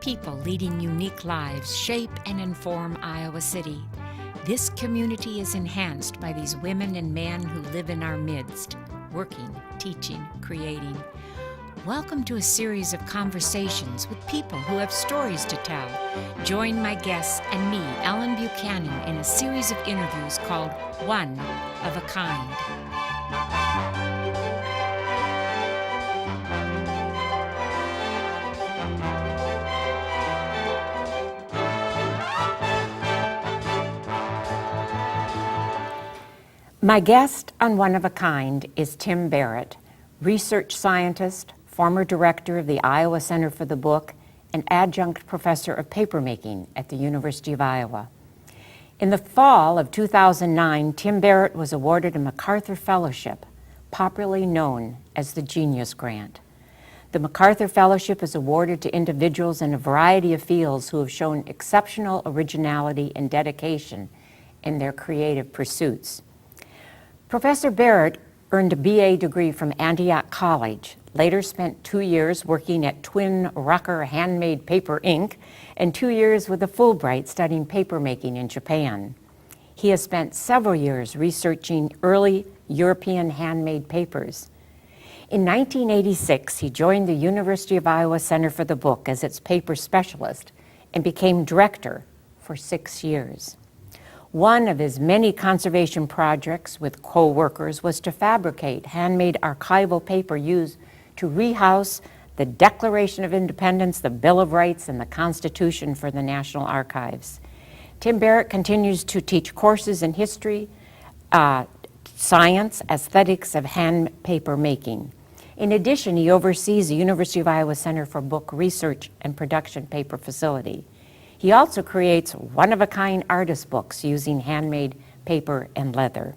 people leading unique lives shape and inform Iowa City. This community is enhanced by these women and men who live in our midst, working, teaching, creating. Welcome to a series of conversations with people who have stories to tell. Join my guests and me, Ellen Buchanan, in a series of interviews called One of a Kind. My guest on One of a Kind is Tim Barrett, research scientist, former director of the Iowa Center for the Book, and adjunct professor of papermaking at the University of Iowa. In the fall of 2009, Tim Barrett was awarded a MacArthur Fellowship, popularly known as the Genius Grant. The MacArthur Fellowship is awarded to individuals in a variety of fields who have shown exceptional originality and dedication in their creative pursuits. Professor Barrett earned a BA degree from Antioch College, later spent 2 years working at Twin Rocker Handmade Paper Inc., and 2 years with a Fulbright studying papermaking in Japan. He has spent several years researching early European handmade papers. In 1986, he joined the University of Iowa Center for the Book as its paper specialist and became director for 6 years. One of his many conservation projects with co-workers was to fabricate handmade archival paper used to rehouse the Declaration of Independence, the Bill of Rights, and the Constitution for the National Archives. Tim Barrett continues to teach courses in history, science, aesthetics of hand paper making. In addition, he oversees the University of Iowa Center for Book Research and Production paper facility. He also creates one-of-a-kind artist books using handmade paper and leather.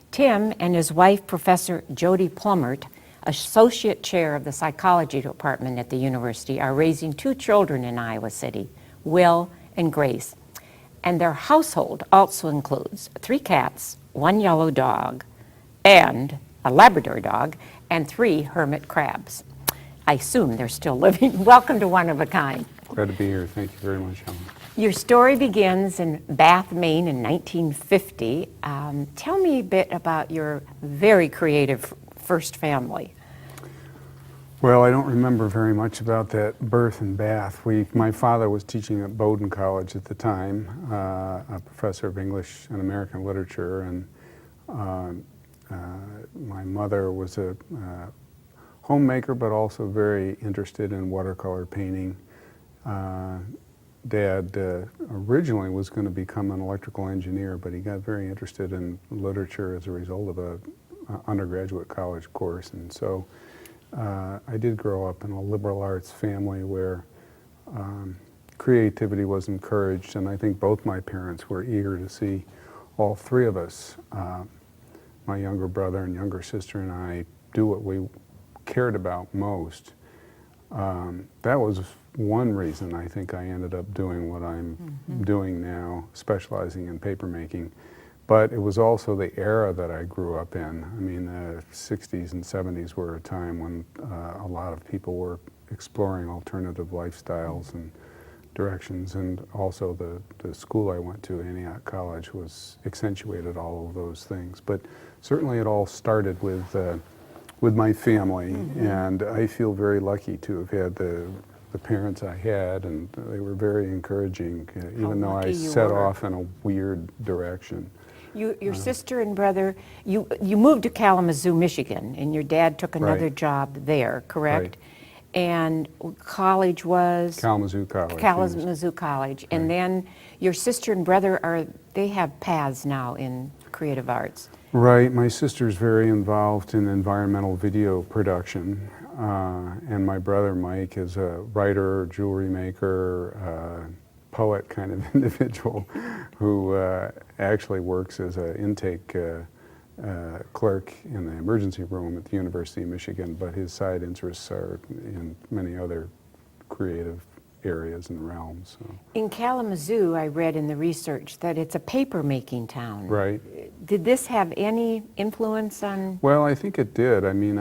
Tim and his wife, Professor Jody Plumert, Associate Chair of the Psychology Department at the university, are raising 2 children in Iowa City, Will and Grace. And their household also includes 3 cats, 1 yellow dog, and a Labrador dog, and 3 hermit crabs. I assume they're still living. Welcome to One of a Kind. Glad to be here. Thank you very much, Ellen. Your story begins in Bath, Maine in 1950. Tell me a bit about your very creative first family. Well, I don't remember very much about that birth in Bath. My father was teaching at Bowdoin College at the time, a professor of English and American literature, and my mother was a homemaker, but also very interested in watercolor painting. Dad originally was going to become an electrical engineer, but he got very interested in literature as a result of a undergraduate college course. And so I did grow up in a liberal arts family where creativity was encouraged, and I think both my parents were eager to see all 3 of us, my younger brother and younger sister and I, do what we cared about most. That was one reason I think I ended up doing what I'm doing now, specializing in papermaking. But it was also the era that I grew up in. I mean, the 60s and 70s were a time when a lot of people were exploring alternative lifestyles and directions, and also the school I went to, Antioch College, was accentuated all of those things. But certainly it all started with my family, and I feel very lucky to have had the parents I had, and they were very encouraging, even though I set off in a weird direction. Your sister and brother, you moved to Kalamazoo, Michigan, and your dad took another job there, correct? Right. And college was? Kalamazoo College. Kalamazoo Yes. College. Right. And then your sister and brother, they have paths now in creative arts. Right. My sister's very involved in environmental video production, and my brother Mike is a writer, jewelry maker, poet kind of individual who actually works as an intake clerk in the emergency room at the University of Michigan, but his side interests are in many other creative areas and realms. So. In Kalamazoo, I read in the research that it's a paper-making town. Right. Did this have any influence on? Well, I think it did. I mean,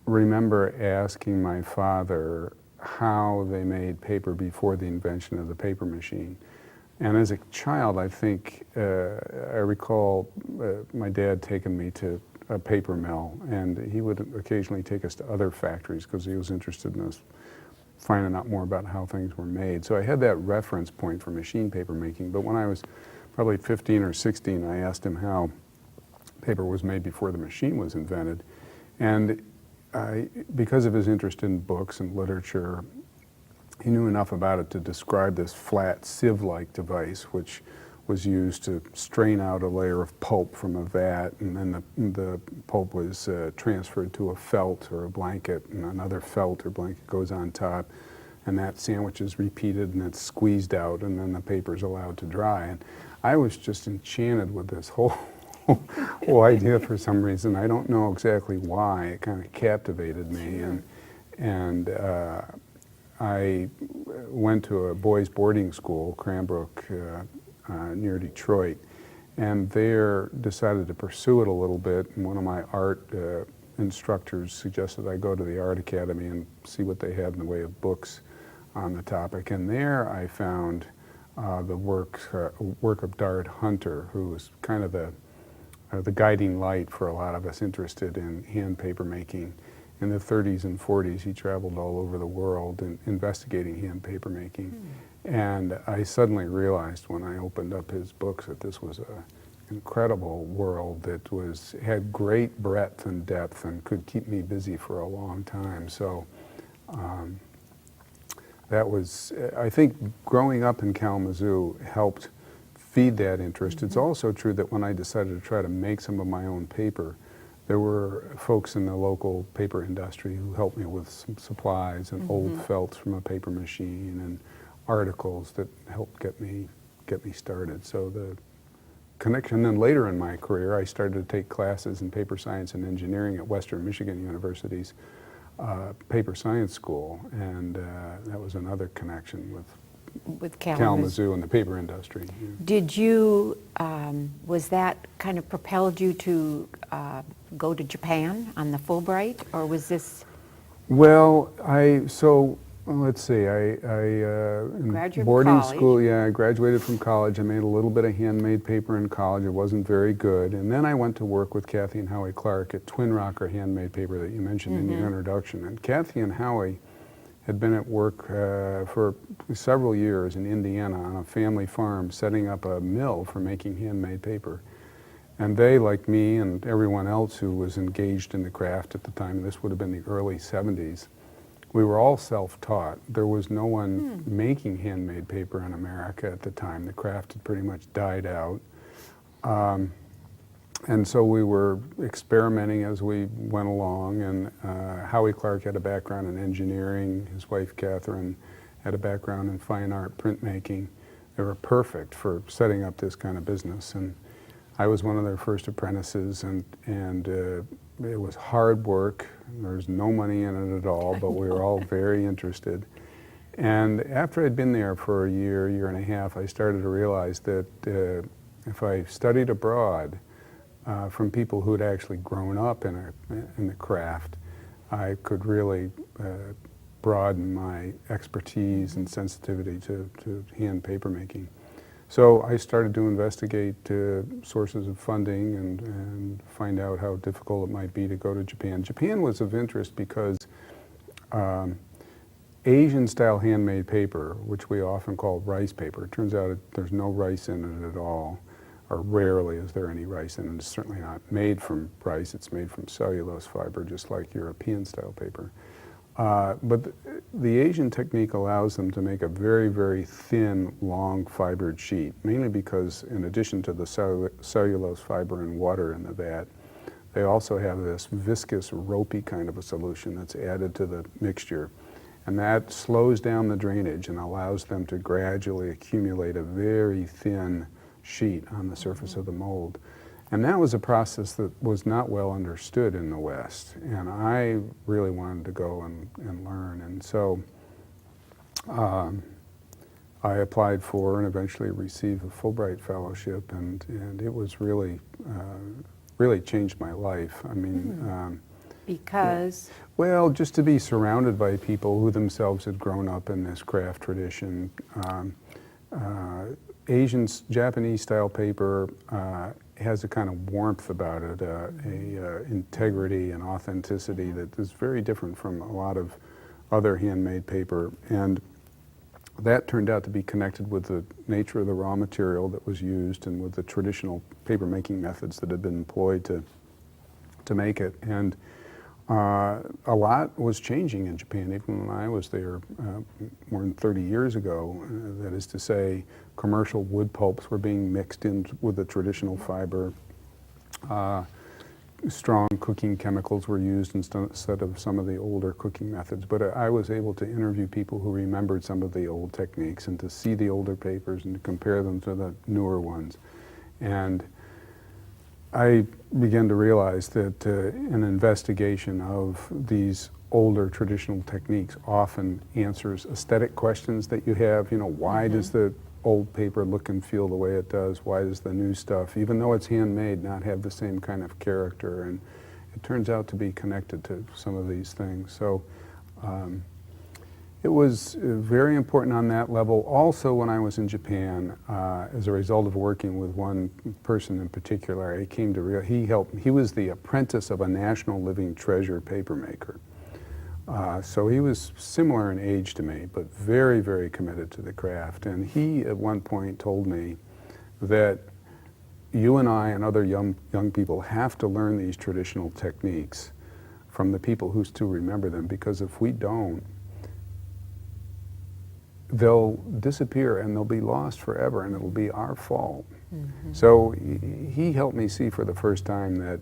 remember asking my father how they made paper before the invention of the paper machine. And as a child, I think, I recall my dad taking me to a paper mill, and he would occasionally take us to other factories because he was interested in us finding out more about how things were made. So I had that reference point for machine paper making, but when I was probably 15 or 16, I asked him how paper was made before the machine was invented. And because of his interest in books and literature, he knew enough about it to describe this flat sieve-like device, which was used to strain out a layer of pulp from a vat, and then the pulp was transferred to a felt or a blanket, and another felt or blanket goes on top, and that sandwich is repeated and it's squeezed out, and then the paper is allowed to dry. And I was just enchanted with this whole idea for some reason. I don't know exactly why. It kind of captivated me, and I went to a boys' boarding school, Cranbrook, near Detroit, and there decided to pursue it a little bit. And one of my art instructors suggested I go to the Art Academy and see what they had in the way of books on the topic. And there I found the work of Barrett, who was kind of the guiding light for a lot of us interested in hand paper making. In the 30s and 40s, he traveled all over the world investigating hand paper making. And I suddenly realized when I opened up his books that this was an incredible world that had great breadth and depth and could keep me busy for a long time. So that was, I think growing up in Kalamazoo helped feed that interest. It's also true that when I decided to try to make some of my own paper, there were folks in the local paper industry who helped me with some supplies and old felts from a paper machine and articles that helped get me started. So the connection. Then later in my career, I started to take classes in paper science and engineering at Western Michigan University's paper science school, and that was another connection with Kalamazoo and the paper industry. Yeah. Did you, was that kind of propelled you to go to Japan on the Fulbright, or was this? Well, let's see, in Graduate boarding college. school, I graduated from college. I made a little bit of handmade paper in college. It wasn't very good. And then I went to work with Kathy and Howie Clark at Twin Rocker Handmade Paper that you mentioned in your introduction. And Kathy and Howie had been at work for several years in Indiana on a family farm setting up a mill for making handmade paper. And they, like me and everyone else who was engaged in the craft at the time, this would have been the early 70s, we were all self-taught. There was no one making handmade paper in America at the time. The craft had pretty much died out. And so we were experimenting as we went along, and Howie Clark had a background in engineering. His wife, Catherine, had a background in fine art printmaking. They were perfect for setting up this kind of business. And I was one of their first apprentices, and it was hard work. There was no money in it at all, but we were all very interested. And after I'd been there for a year and a half, I started to realize that if I studied abroad from people who had actually grown up in the craft, I could really broaden my expertise and sensitivity to hand paper making. So I started to investigate sources of funding and find out how difficult it might be to go to Japan. Japan was of interest because Asian-style handmade paper, which we often call rice paper, it turns out there's no rice in it at all, or rarely is there any rice in it. It's certainly not made from rice. It's made from cellulose fiber, just like European-style paper. But the Asian technique allows them to make a very, very thin, long fibered sheet, mainly because in addition to the cellulose fiber and water in the vat, they also have this viscous, ropey kind of a solution that's added to the mixture. And that slows down the drainage and allows them to gradually accumulate a very thin sheet on the surface of the mold. And that was a process that was not well understood in the West. And I really wanted to go and learn. And so I applied for and eventually received a Fulbright fellowship. And it was really, really changed my life. I mean, Because? Well, just to be surrounded by people who themselves had grown up in this craft tradition. Japanese style paper has a kind of warmth about it, integrity and authenticity that is very different from a lot of other handmade paper. And that turned out to be connected with the nature of the raw material that was used and with the traditional paper making methods that had been employed to make it. And a lot was changing in Japan, even when I was there more than 30 years ago. That is to say, commercial wood pulps were being mixed in with the traditional fiber. Strong cooking chemicals were used instead of some of the older cooking methods. But I was able to interview people who remembered some of the old techniques and to see the older papers and to compare them to the newer ones. And I began to realize that an investigation of these older traditional techniques often answers aesthetic questions that you have. You know, why does the old paper look and feel the way it does? Why does the new stuff, even though it's handmade, not have the same kind of character? And it turns out to be connected to some of these things. So it was very important on that level. Also, when I was in Japan, as a result of working with one person in particular, I came to realize he was the apprentice of a National Living Treasure paper maker. So he was similar in age to me, but very, very committed to the craft. And he, at one point, told me that you and I and other young people have to learn these traditional techniques from the people who still remember them, because if we don't, they'll disappear and they'll be lost forever, and it'll be our fault. So he helped me see for the first time that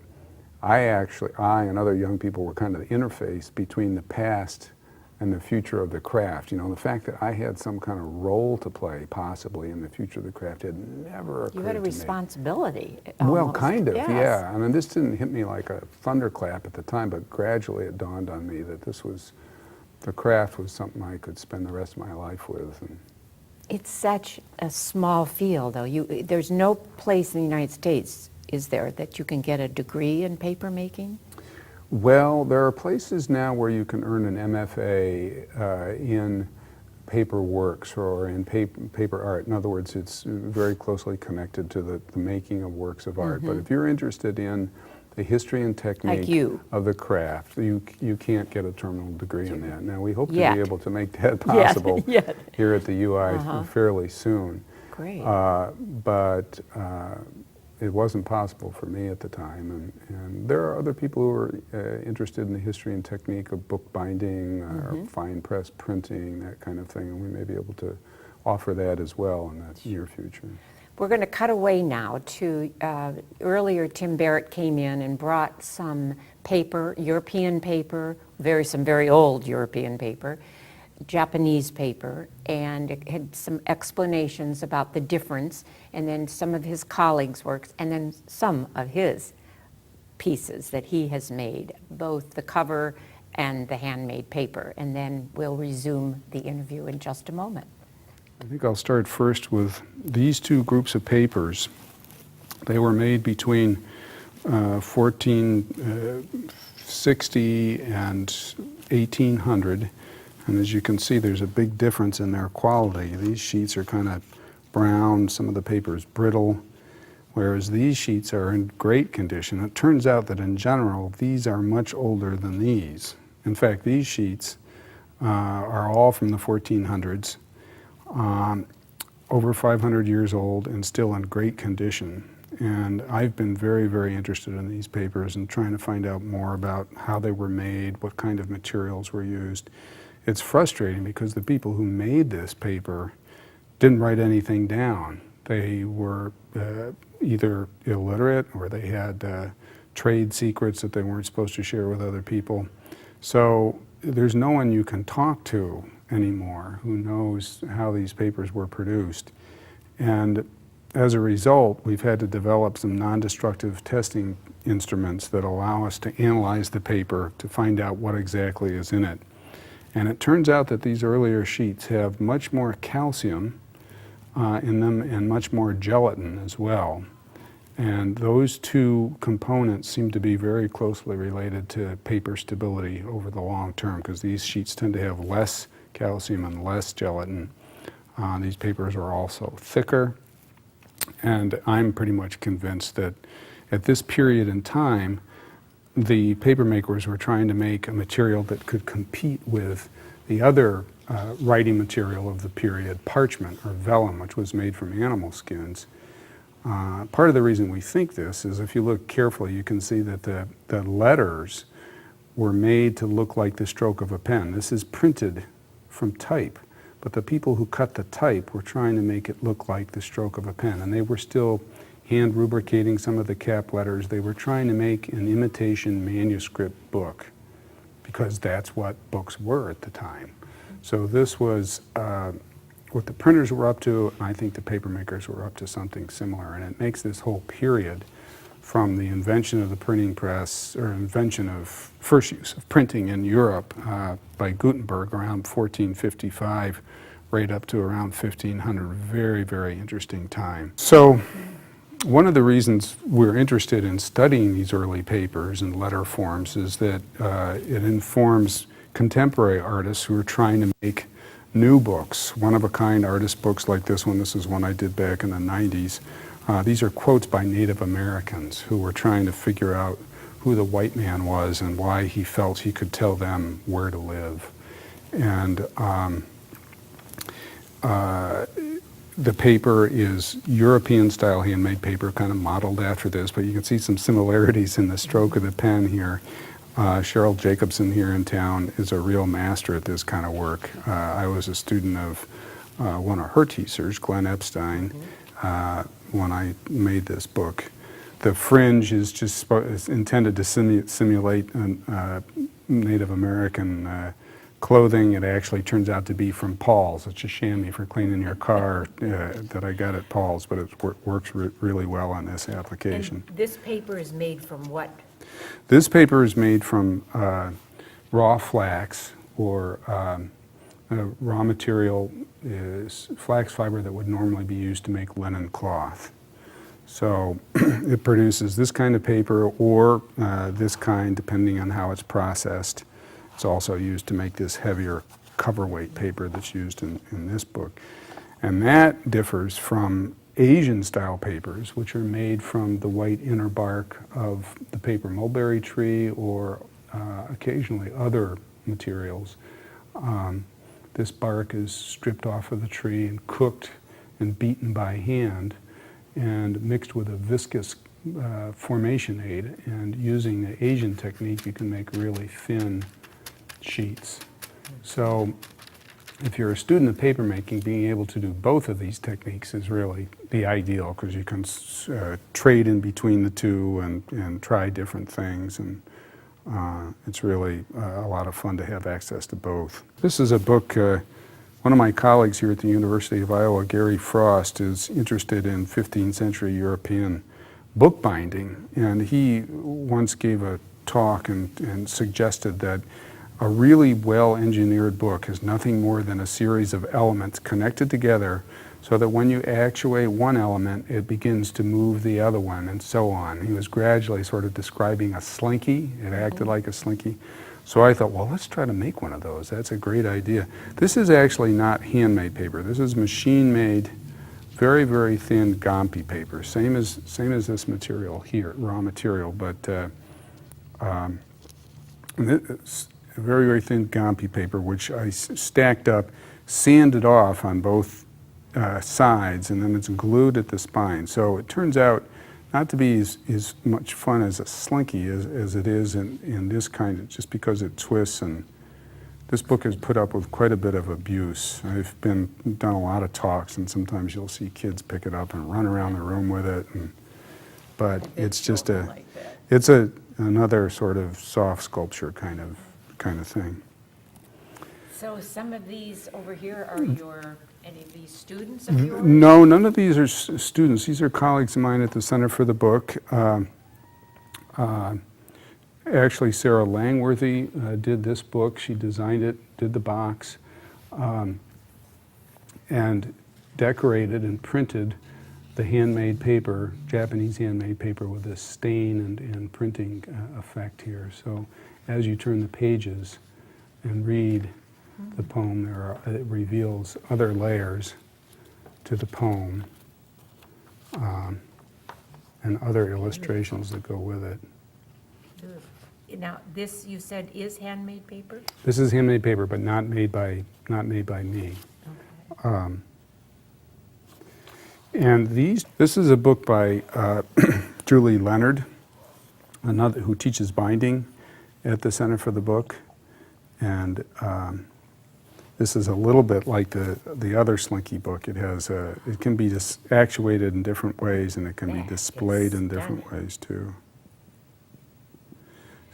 I and other young people were kind of the interface between the past and the future of the craft. You know, the fact that I had some kind of role to play possibly in the future of the craft had never occurred to me. You had a responsibility. Well, almost. kind of, Yes. yeah. I mean, this didn't hit me like a thunderclap at the time, but gradually it dawned on me that the craft was something I could spend the rest of my life with. And It's such a small field, though. There's no place in the United States, is there, that you can get a degree in paper making? well, there are places now where you can earn an MFA in paper works or in paper art. In other words, it's very closely connected to the making of works of art. But if you're interested in the history and technique of the craft, you can't get a terminal degree in that. Now, we hope to be able to make that possible here at the UI fairly soon. Great. But it wasn't possible for me at the time. And there are other people who are interested in the history and technique of bookbinding or fine press printing, that kind of thing, and we may be able to offer that as well in the near future. We're going to cut away now to, earlier Tim Barrett came in and brought some paper, European paper, some very old European paper, Japanese paper, and it had some explanations about the difference, and then some of his colleagues' works, and then some of his pieces that he has made, both the cover and the handmade paper. And then we'll resume the interview in just a moment. I think I'll start first with these two groups of papers. They were made between 1460 and 1800. And as you can see, there's a big difference in their quality. These sheets are kind of brown, some of the paper is brittle, whereas these sheets are in great condition. It turns out that in general, these are much older than these. In fact, these sheets are all from the 1400s, over 500 years old and still in great condition. And I've been very, very interested in these papers and trying to find out more about how they were made, what kind of materials were used. It's frustrating because the people who made this paper didn't write anything down. They were either illiterate or they had trade secrets that they weren't supposed to share with other people. So there's no one you can talk to anymore who knows how these papers were produced. And as a result, we've had to develop some non-destructive testing instruments that allow us to analyze the paper to find out what exactly is in it. And it turns out that these earlier sheets have much more calcium in them and much more gelatin as well. And those two components seem to be very closely related to paper stability over the long term, because these sheets tend to have less calcium and less gelatin. These papers are also thicker, and I'm pretty much convinced that at this period in time, the paper makers were trying to make a material that could compete with the other writing material of the period, parchment or vellum, which was made from animal skins. Part of the reason we think this is if you look carefully, you can see that the letters were made to look like the stroke of a pen. This is printed from type, but the people who cut the type were trying to make it look like the stroke of a pen, and they were still hand rubricating some of the cap letters. They were trying to make an imitation manuscript book, because that's what books were at the time. So this was what the printers were up to, and I think the paper makers were up to something similar. And it makes this whole period from the invention of the printing press, or invention of first use of printing in Europe by Gutenberg around 1455, right up to around 1500. Very, very interesting time. So one of the reasons we're interested in studying these early papers in letter forms is that it informs contemporary artists who are trying to make new books, one-of-a-kind artist books like this one. This is one I did back in the 90s. These are quotes by Native Americans who were trying to figure out who the white man was and why he felt he could tell them where to live. And the paper is European-style handmade paper, kind of modeled after this, but you can see some similarities in the stroke of the pen here. Cheryl Jacobson here in town is a real master at this kind of work. I was a student of one of her teachers, Glenn Epstein, when I made this book. The fringe is just intended to simulate Native American clothing. It actually turns out to be from Paul's. It's a chamois for cleaning your car that I got at Paul's, but it works really well on this application. And this paper is made from what? This paper is made from raw flax, or raw material is flax fiber that would normally be used to make linen cloth. So it produces this kind of paper, or this kind, depending on how it's processed. It's also used to make this heavier coverweight paper that's used in this book. And that differs from Asian-style papers, which are made from the white inner bark of the paper mulberry tree, or occasionally other materials. This bark is stripped off of the tree and cooked and beaten by hand and mixed with a viscous formation aid. And using the Asian technique, you can make really thin sheets. So if you're a student of papermaking, being able to do both of these techniques is really the ideal, because you can trade in between the two and try different things, and it's really a lot of fun to have access to both. This is a book, one of my colleagues here at the University of Iowa, Gary Frost, is interested in 15th century European bookbinding, and he once gave a talk and suggested that a really well-engineered book is nothing more than a series of elements connected together so that when you actuate one element, it begins to move the other one, and so on. He was gradually sort of describing a slinky. It acted like a slinky. So I thought, well, let's try to make one of those. That's a great idea. This is actually not handmade paper. This is machine-made, very, very thin Gampi paper, same as this material here, raw material, but it's a very, very thin Gampi paper, which I stacked up, sanded off on both sides, and then it's glued at the spine. So it turns out not to be as much fun as a slinky as it is in this kind, just because it twists. And this book has put up with quite a bit of abuse. I've done a lot of talks, and sometimes you'll see kids pick it up and run around the room with it. But it's just another sort of soft sculpture kind of thing. So some of these over here are any of these students of yours? No, none of these are students. These are colleagues of mine at the Center for the Book. Actually, Sarah Langworthy did this book. She designed it, did the box, and decorated and printed the handmade paper, Japanese handmade paper with this stain and printing effect here. So as you turn the pages and read the poem, it reveals other layers to the poem and other illustrations that go with it. Now, this you said is handmade paper? This is handmade paper, but not made by me. Okay. And this is a book by Julie Leonard, who teaches binding at the Center for the Book. And this is a little bit like the other Slinky book. It can be actuated in different ways, and it can be displayed in different ways too.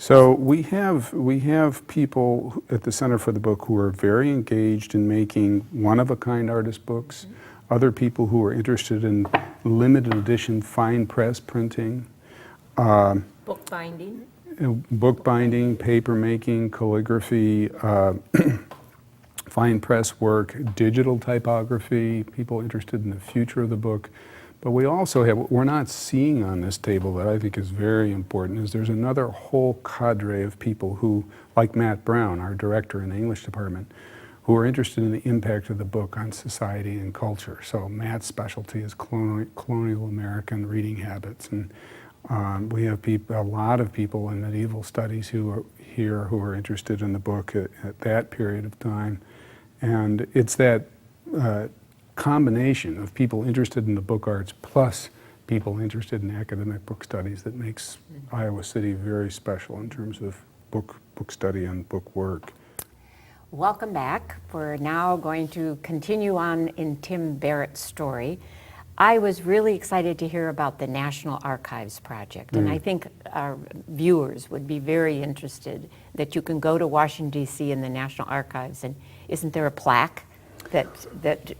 So we have people at the Center for the Book who are very engaged in making one-of-a-kind artist books. Other people who are interested in limited edition fine press printing. Bookbinding? Bookbinding, paper making, calligraphy, fine press work, digital typography, people interested in the future of the book. But we also have, what we're not seeing on this table that I think is very important, is there's another whole cadre of people who, like Matt Brown, our director in the English department, who are interested in the impact of the book on society and culture. So Matt's specialty is colonial American reading habits. And we have a lot of people in medieval studies who are here who are interested in the book at that period of time. And it's that combination of people interested in the book arts plus people interested in academic book studies that makes Iowa City very special in terms of book study and book work. Welcome back. We're now going to continue on in Tim Barrett's story. I was really excited to hear about the National Archives project, and I think our viewers would be very interested that you can go to Washington, D.C. in the National Archives, and isn't there a plaque that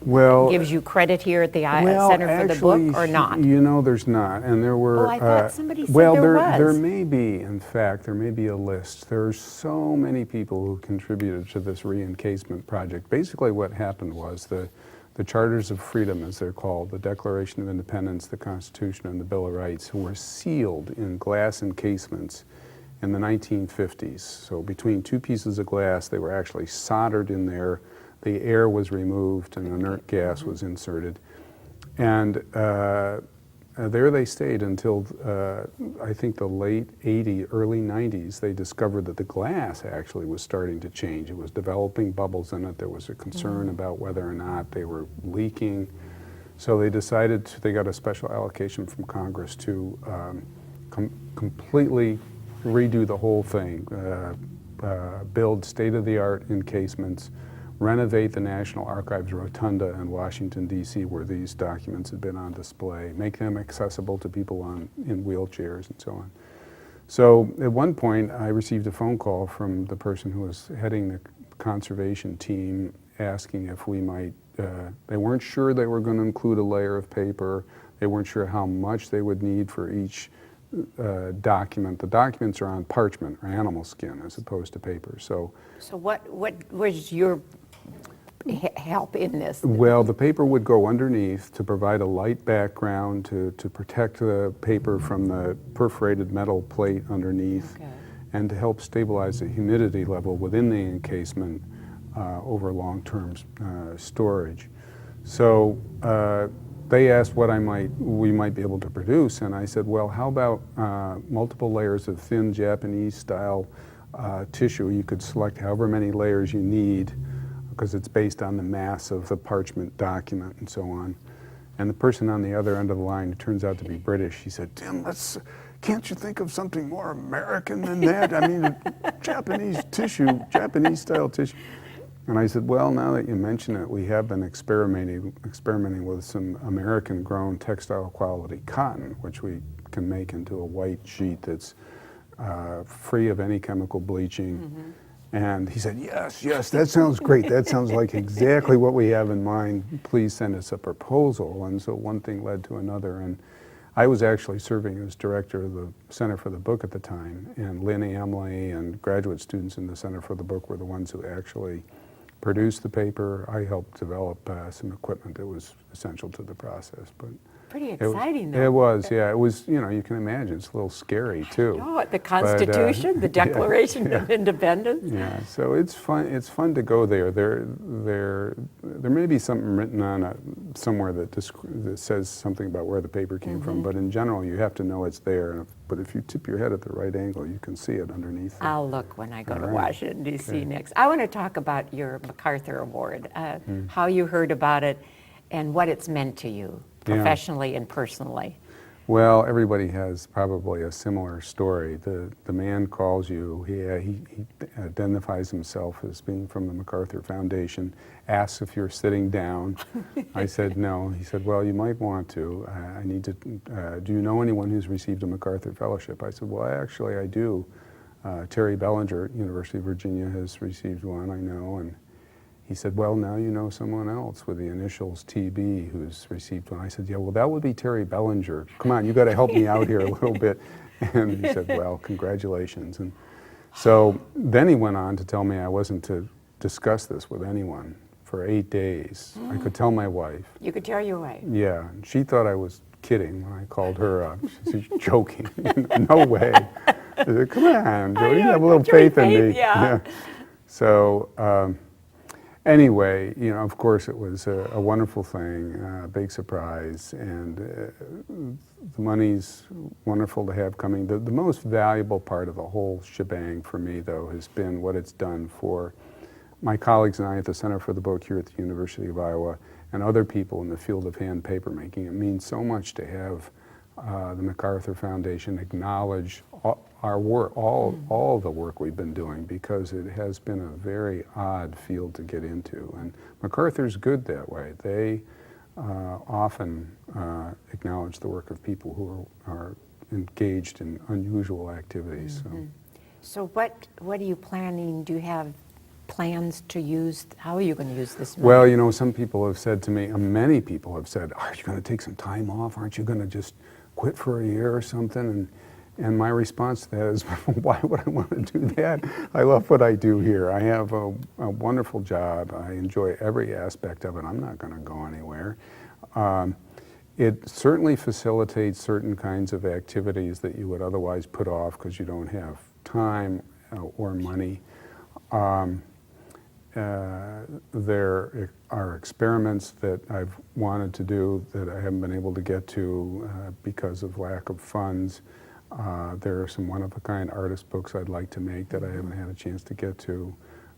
gives you credit here at the Center for the Book, or not? You know, there's not, and there were. Oh, I thought somebody said there was. There may be. In fact, there may be a list. There's so many people who contributed to this re-encasement project. Basically, what happened was the Charters of Freedom, as they're called, the Declaration of Independence, the Constitution, and the Bill of Rights, were sealed in glass encasements in the 1950s. So between two pieces of glass, they were actually soldered in there. The air was removed and inert gas was inserted. And there they stayed until, I think, the late 80s, early 90s. They discovered that the glass actually was starting to change. It was developing bubbles in it. There was a concern about whether or not they were leaking. So they decided, they got a special allocation from Congress to completely redo the whole thing, build state-of-the-art encasements, renovate the National Archives Rotunda in Washington, D.C., where these documents had been on display, make them accessible to people in wheelchairs and so on. So at one point, I received a phone call from the person who was heading the conservation team asking if we might, they weren't sure they were going to include a layer of paper. They weren't sure how much they would need for each document. The documents are on parchment or animal skin as opposed to paper. So what was your help in this? Well, the paper would go underneath to provide a light background to protect the paper from the perforated metal plate underneath, and to help stabilize the humidity level within the encasement over long-term storage. So they asked what we might be able to produce, and I said, well, how about multiple layers of thin Japanese-style tissue? You could select however many layers you need, because it's based on the mass of the parchment document and so on. And the person on the other end of the line, who turns out to be British, he said, Tim, can't you think of something more American than that? I mean, Japanese tissue, Japanese-style tissue. And I said, well, now that you mention it, we have been experimenting with some American-grown textile quality cotton, which we can make into a white sheet that's free of any chemical bleaching. And he said, yes, that sounds great. That sounds like exactly what we have in mind. Please send us a proposal. And so one thing led to another. And I was actually serving as director of the Center for the Book at the time. And Lynn Amley and graduate students in the Center for the Book were the ones who actually produce the paper. I helped develop some equipment that was essential to the process. But Pretty exciting, it was, yeah. It was, you know, you can imagine, it's a little scary, too. Oh, the Constitution, the Declaration of Independence. Yeah, so it's fun. It's fun to go there. There may be something written on somewhere that says something about where the paper came from, but in general, you have to know it's there. But if you tip your head at the right angle, you can see it underneath it. I'll look when I go All to right. Washington, D.C. Okay. next. I want to talk about your MacArthur Award, how you heard about it, and what it's meant to you, professionally and personally. Well, everybody has probably a similar story. The man calls you, he identifies himself as being from the MacArthur Foundation, asks if you're sitting down. I said no. He said, well, you might want to. I need to, do you know anyone who's received a MacArthur Fellowship? I said, well, actually I do. Terry Bellinger at University of Virginia has received one, I know. And he said, well, now you know someone else with the initials TB who's received one. I said, yeah, well, that would be Terry Bellinger. Come on, you got to help me out here a little bit. And he said, well, congratulations. And so then he went on to tell me I wasn't to discuss this with anyone for 8 days. I could tell my wife. You could tell your wife. Yeah, she thought I was kidding when I called her up. She's joking. No way. I said, come on, Jody, have a little faith in me. Yeah. So, anyway, you know, of course, it was a wonderful thing, a big surprise, and the money's wonderful to have coming. The most valuable part of the whole shebang for me, though, has been what it's done for my colleagues and I at the Center for the Book here at the University of Iowa, and other people in the field of hand papermaking. It means so much to have the MacArthur Foundation acknowledge our work, all the work we've been doing, because it has been a very odd field to get into. And MacArthur's good that way. They often acknowledge the work of people who are engaged in unusual activities. So what are you planning? Do you have plans to use? How are you going to use this money? Well, you know, some people have said to me, many people have said, are you going to take some time off? Aren't you going to just quit for a year or something? And my response to that is, why would I want to do that? I love what I do here. I have a wonderful job. I enjoy every aspect of it. I'm not going to go anywhere. It certainly facilitates certain kinds of activities that you would otherwise put off because you don't have time or money. There are experiments that I've wanted to do that I haven't been able to get to because of lack of funds. There are some one-of-a-kind artist books I'd like to make that I haven't had a chance to get to.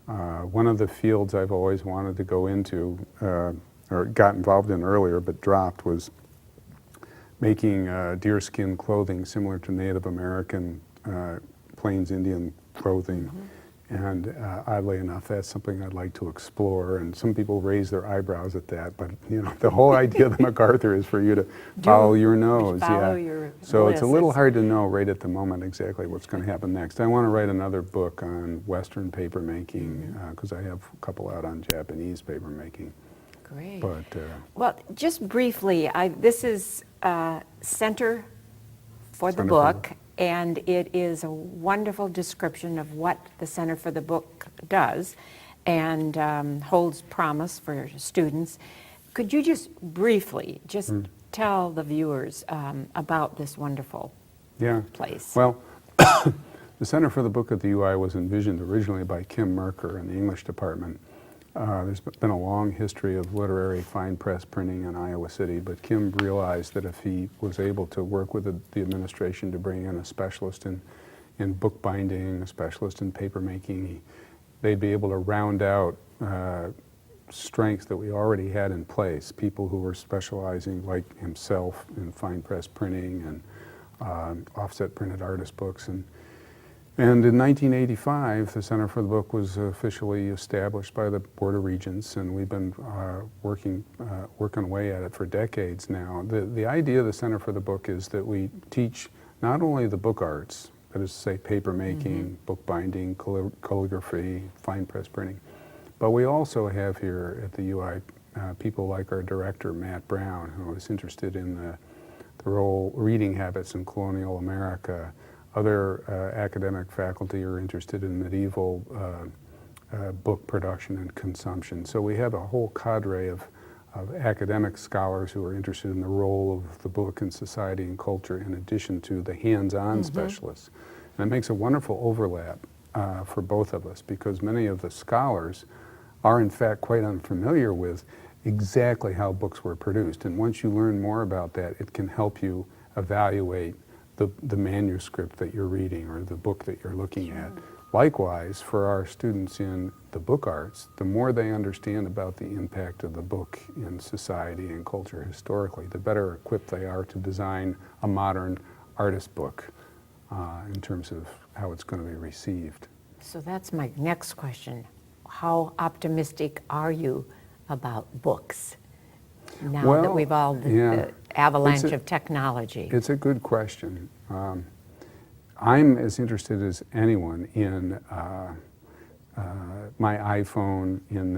One of the fields I've always wanted to go into, or got involved in earlier but dropped, was making deerskin clothing similar to Native American Plains Indian clothing. And oddly enough, that's something I'd like to explore. And some people raise their eyebrows at that, but you know, the whole idea of the MacArthur is for you to follow your nose. Follow your So bliss. it's a little hard to know right at the moment exactly what's going to happen next. I want to write another book on Western papermaking because I have a couple out on Japanese papermaking. Great. But well, just briefly, this is Center for the Center for Book, and it is a wonderful description of what the Center for the Book does and holds promise for students. Could you just briefly tell the viewers about this wonderful place? Well, the Center for the Book at the UI was envisioned originally by Kim Merker in the English department. There's been a long history of literary fine press printing in Iowa City, but Kim realized that if he was able to work with the administration to bring in a specialist in bookbinding, a specialist in papermaking, they'd be able to round out strengths that we already had in place, people who were specializing, like himself, in fine press printing and offset printed artist books. And in 1985, the Center for the Book was officially established by the Board of Regents, and we've been working away at it for decades now. The idea of the Center for the Book is that we teach not only the book arts, that is to say papermaking, bookbinding, calligraphy, fine press printing, but we also have here at the UI people like our director, Matt Brown, who is interested in the role reading habits in colonial America. Other academic faculty are interested in medieval book production and consumption. So we have a whole cadre of academic scholars who are interested in the role of the book in society and culture, in addition to the hands-on specialists. And it makes a wonderful overlap for both of us, because many of the scholars are in fact quite unfamiliar with exactly how books were produced. And once you learn more about that, it can help you evaluate the manuscript that you're reading or the book that you're looking at. Likewise, for our students in the book arts, the more they understand about the impact of the book in society and culture historically, the better equipped they are to design a modern artist book in terms of how it's going to be received. So that's my next question. How optimistic are you about books now that we've all the avalanche of technology? It's a good question. I'm as interested as anyone in my iPhone, in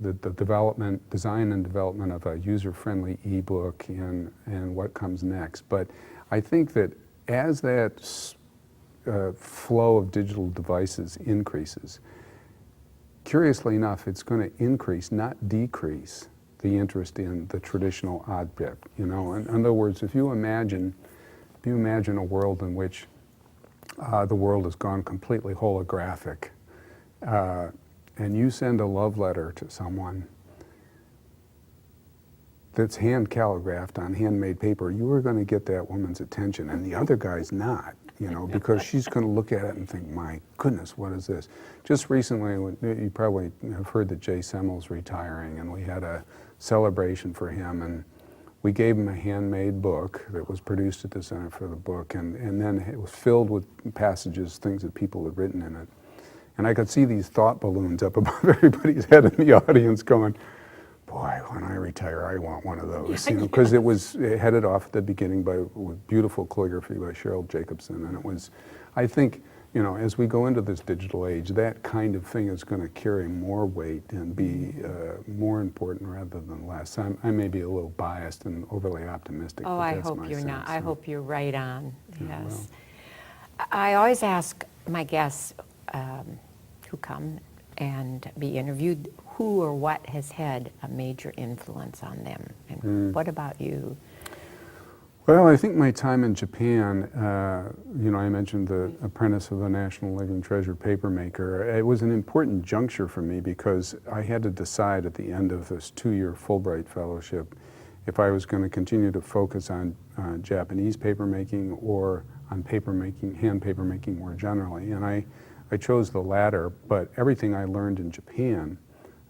the design and development of a user-friendly ebook, and what comes next. But I think that as that flow of digital devices increases, curiously enough, it's going to increase, not decrease, the interest in the traditional object. You know, in other words, if you imagine a world in which the world has gone completely holographic, and you send a love letter to someone that's hand calligraphed on handmade paper, you are going to get that woman's attention, and the other guy's not, you know, because she's going to look at it and think, my goodness, what is this? Just recently, you probably have heard that Jay Semmel's retiring, and we had a celebration for him, and we gave him a handmade book that was produced at the Center for the Book, and then it was filled with passages, things that people had written in it. And I could see these thought balloons up above everybody's head in the audience going, boy, when I retire, I want one of those. You know, because it was headed off at the beginning with beautiful calligraphy by Cheryl Jacobson, and it was, I think, you know, as we go into this digital age, that kind of thing is going to carry more weight and be more important rather than less. I may be a little biased and overly optimistic. Oh, but I that's hope my you're sense. not. I hope you're right on. Yeah, Yes. I always ask my guests who come and be interviewed, who or what has had a major influence on them, and what about you? Well, I think my time in Japan, you know, I mentioned the apprentice of a National Living Treasure papermaker. It was an important juncture for me because I had to decide at the end of this 2-year Fulbright fellowship if I was going to continue to focus on Japanese papermaking or on papermaking, hand papermaking more generally. And I chose the latter, but everything I learned in Japan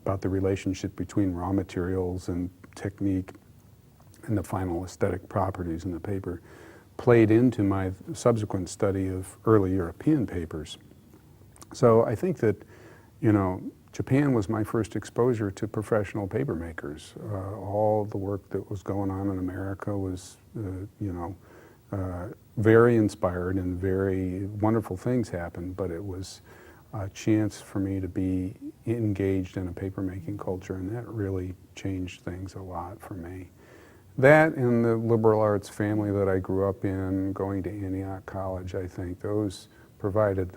about the relationship between raw materials and technique and the final aesthetic properties in the paper played into my subsequent study of early European papers. So I think that, you know, Japan was my first exposure to professional paper makers. All the work that was going on in America was, you know, very inspired, and very wonderful things happened, but it was a chance for me to be engaged in a papermaking culture, and that really changed things a lot for me. That and the liberal arts family that I grew up in, going to Antioch College, I think those provided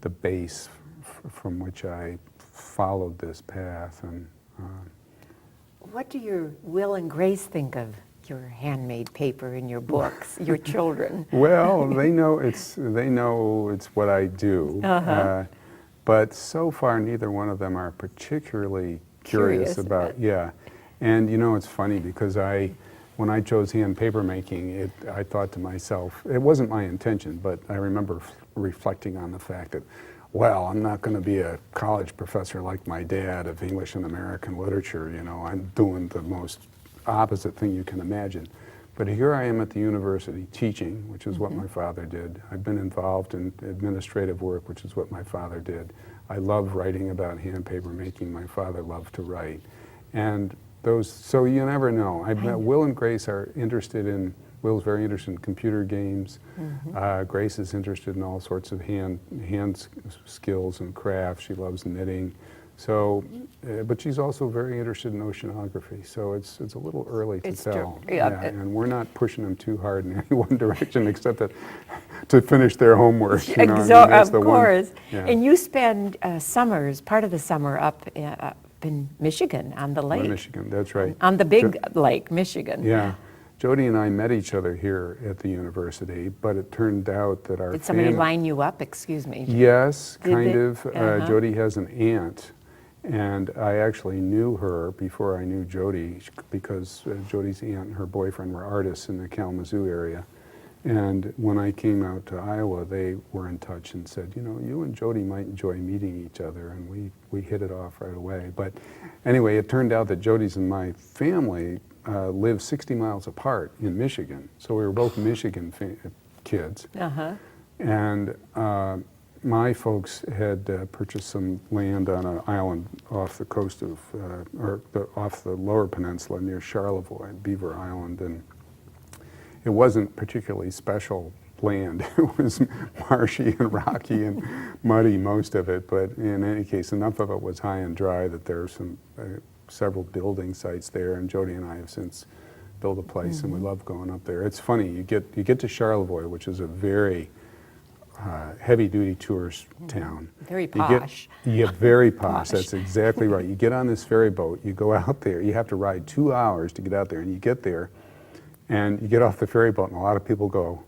the base from which I followed this path. And What do your Will and Grace think of your handmade paper in your books, your children? well, they know it's what I do, but so far neither one of them are particularly curious about And you know, it's funny because when I chose hand paper making, I thought to myself, it wasn't my intention, but I remember reflecting on the fact that, well, I'm not going to be a college professor like my dad of English and American literature. You know, I'm doing the most opposite thing you can imagine. But here I am at the university teaching, which is what my father did. I've been involved in administrative work, which is what my father did. I love writing about hand paper making. My father loved to write. And so you never know. Will and Grace are interested in, Will's very interested in computer games. Grace is interested in all sorts of hand skills and crafts. She loves knitting. So, but she's also very interested in oceanography, so it's a little early to It's tell. true. Yeah. And we're not pushing them too hard in any one direction except that to finish their homework. You know, I mean, that's Of the course. Yeah. And you spend summers, part of the summer, up in Michigan on the lake. Michigan, that's right. On the big lake, Michigan. Yeah. Jody and I met each other here at the university, but it turned out that our Did somebody line you up? Excuse me. Yes, Did kind they? of. Jody has an aunt, and I actually knew her before I knew Jody because Jody's aunt and her boyfriend were artists in the Kalamazoo area. And when I came out to Iowa, they were in touch and said, you know, you and Jody might enjoy meeting each other, and we hit it off right away. But anyway, it turned out that Jody's and my family live 60 miles apart in Michigan. So we were both Michigan kids. Uh-huh. And my folks had purchased some land on an island off the coast of, off the lower peninsula near Charlevoix, Beaver Island. And it wasn't particularly special land. It was marshy and rocky and muddy, most of it. But in any case, enough of it was high and dry that there are some several building sites there. And Jody and I have since built a place, and we love going up there. It's funny, you get to Charlevoix, which is a very heavy-duty tourist town. Very posh. Very posh. That's exactly right. You get on this ferry boat, you go out there, you have to ride 2 hours to get out there, and you get there, and you get off the ferry boat, and a lot of people go,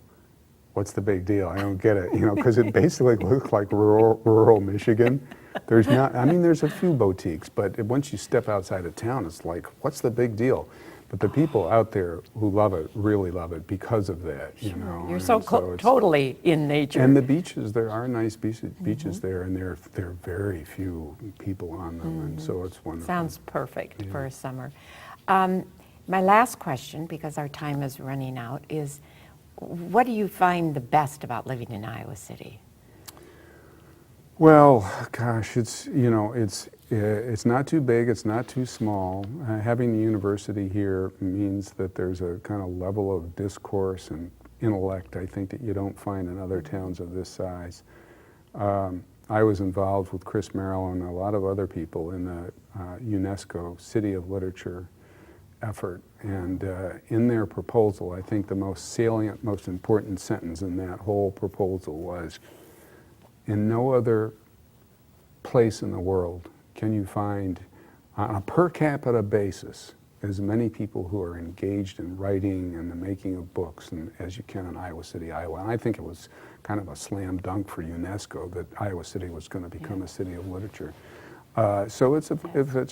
what's the big deal? I don't get it, you know, because it basically looks like rural Michigan. There's not, I mean, there's a few boutiques, but once you step outside of town, it's like, what's the big deal? But the people out there who love it really love it because of that, you know. You're so totally in nature. And the beaches, there are nice beaches there, and there are very few people on them, and so it's wonderful. Sounds perfect for a summer. My last question, because our time is running out, is what do you find the best about living in Iowa City? Well, gosh, it's, you know, it's not too big, it's not too small. Having the university here means that there's a kind of level of discourse and intellect, I think, that you don't find in other towns of this size. I was involved with Chris Merrill and a lot of other people in the UNESCO City of Literature effort. And in their proposal, I think the most salient, most important sentence in that whole proposal was, in no other place in the world can you find, on a per capita basis, as many people who are engaged in writing and the making of books as you can in Iowa City, Iowa. And I think it was kind of a slam dunk for UNESCO that Iowa City was going to become a city of literature. So it's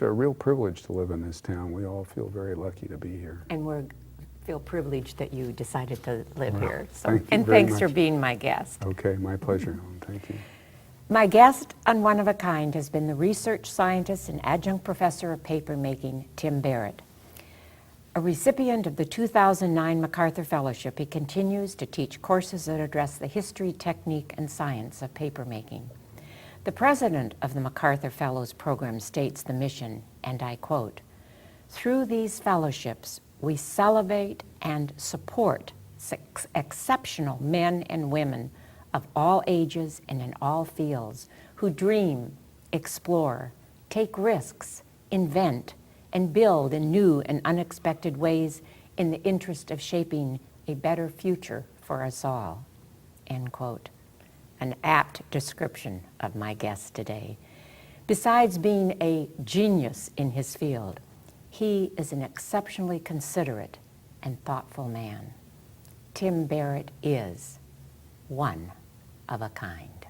a real privilege to live in this town. We all feel very lucky to be here. And we feel privileged that you decided to live here. So, thank you and very thanks much. for being my guest. Okay, my pleasure, Ellen. Thank you. My guest on One of a Kind has been the research scientist and adjunct professor of papermaking, Tim Barrett. A recipient of the 2009 MacArthur Fellowship, he continues to teach courses that address the history, technique, and science of papermaking. The president of the MacArthur Fellows Program states the mission, and I quote, "Through these fellowships, we celebrate and support exceptional men and women of all ages and in all fields who dream, explore, take risks, invent, and build in new and unexpected ways in the interest of shaping a better future for us all." End quote. An apt description of my guest today. Besides being a genius in his field, he is an exceptionally considerate and thoughtful man. Tim Barrett is one of a kind.